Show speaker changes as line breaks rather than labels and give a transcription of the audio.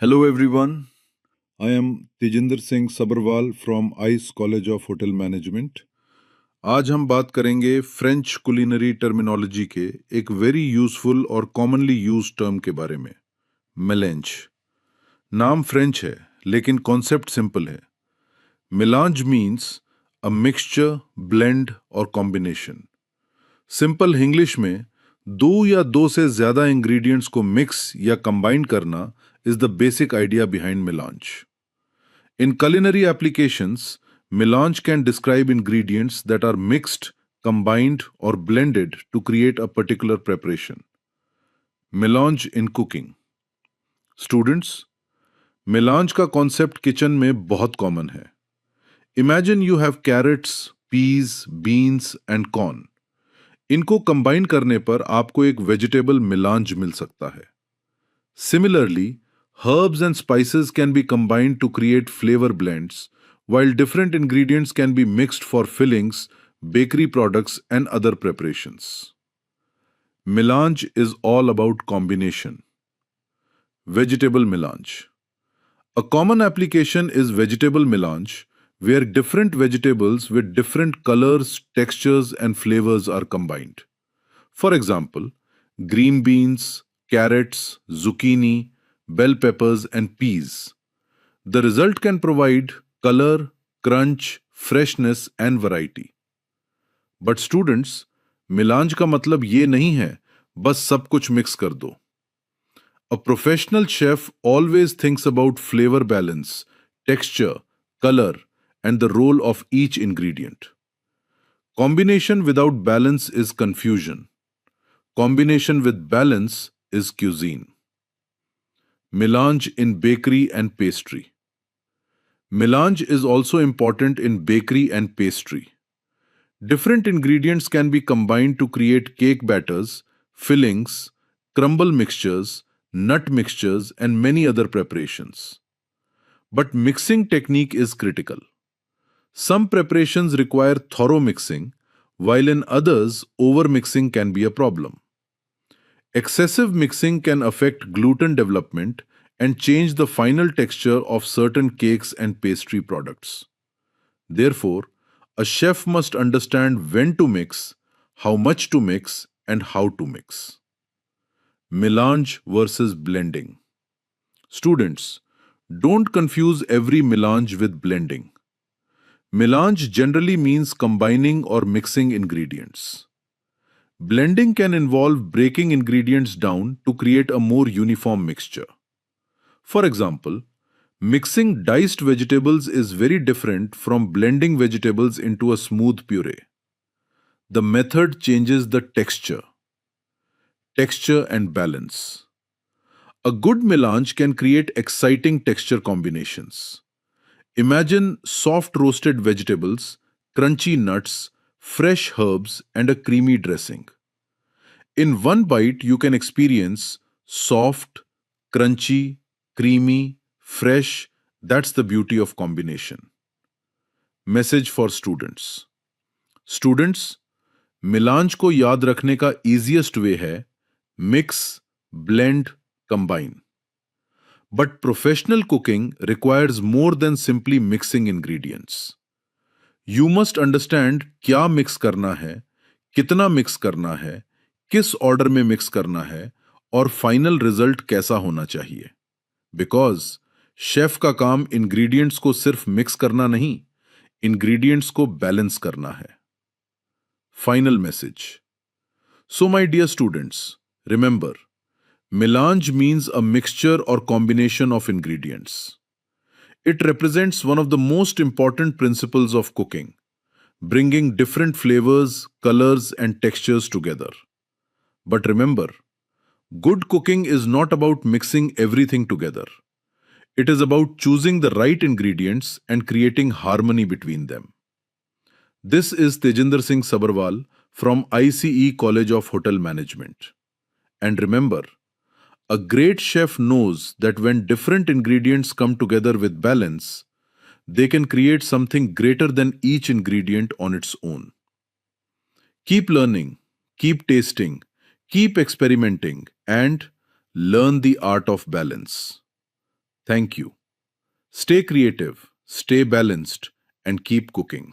Hello everyone, I am Tejinder Singh Sabharwal from ICE College of Hotel Management. आज हम बात करेंगे French culinary terminology के एक वेरी यूजफुल और कॉमनली यूज टर्म के बारे में, मेलेंज। नाम फ्रेंच है लेकिन कॉन्सेप्ट सिंपल है। मेलांज मीन्स अ मिक्सचर, ब्लेंड और कॉम्बिनेशन। सिंपल इंग्लिश में दो या दो से ज्यादा इंग्रेडिएंट्स को मिक्स या कंबाइन करना is the basic idea behind melange. In culinary applications, melange can describe ingredients that are mixed, combined, or blended to create a particular preparation. Melange in cooking. Students, melange का concept kitchen में बहुत common है. Imagine you have carrots, peas, beans and corn. इनको combine करने पर आपको एक vegetable melange मिल सकता है. Similarly, herbs and spices can be combined to create flavor blends, while different ingredients can be mixed for fillings, bakery products, and other preparations. Melange is all about combination. Vegetable melange. A common application is vegetable melange, where different vegetables with different colors, textures, and flavors are combined. For example, green beans, carrots, zucchini, bell peppers, and peas. The result can provide color, crunch, freshness, and variety. But students, melange का मतलब ये नहीं है बस सब कुछ mix कर दो. A professional chef always thinks about flavor balance, texture, color, and the role of each ingredient. Combination without balance is confusion. Combination with balance is cuisine. Melange in bakery and pastry. Melange is also important in bakery and pastry. Different ingredients can be combined to create cake batters, fillings, crumble mixtures, nut mixtures, and many other preparations. But mixing technique is critical. Some preparations require thorough mixing, while in others, over-mixing can be a problem. Excessive mixing can affect gluten development and change the final texture of certain cakes and pastry products. Therefore, a chef must understand when to mix, how much to mix, and how to mix. Melange versus blending. Students, don't confuse every melange with blending. Melange generally means combining or mixing ingredients. Blending can involve breaking ingredients down to create a more uniform mixture. For example, mixing diced vegetables is very different from blending vegetables into a smooth puree. The method changes the texture and balance. A good melange can create exciting texture combinations. Imagine soft roasted vegetables, crunchy nuts, fresh herbs, and a creamy dressing. In one bite, you can experience soft, crunchy, creamy, fresh. That's the beauty of combination. Message for students. Students, melange को याद रखने का easiest way है mix, blend, combine. But professional cooking requires more than simply mixing ingredients. You must understand क्या mix करना है, कितना mix करना है, किस ऑर्डर में मिक्स करना है और फाइनल रिजल्ट कैसा होना चाहिए. बिकॉज शेफ का काम इंग्रेडिएंट्स को सिर्फ मिक्स करना नहीं, इंग्रेडिएंट्स को बैलेंस करना है. Final message. So my dear students, remember, melange means a mixture or combination of ingredients. It represents one of the most important principles of cooking, bringing different flavors, colors, and textures together. But remember, good cooking is not about mixing everything together. It is about choosing the right ingredients and creating harmony between them. This is Tejinder Singh Sabharwal from ICE College of Hotel Management. And remember, a great chef knows that when different ingredients come together with balance, they can create something greater than each ingredient on its own. Keep learning, keep tasting, keep experimenting, and learn the art of balance. Thank you. Stay creative, stay balanced, and keep cooking.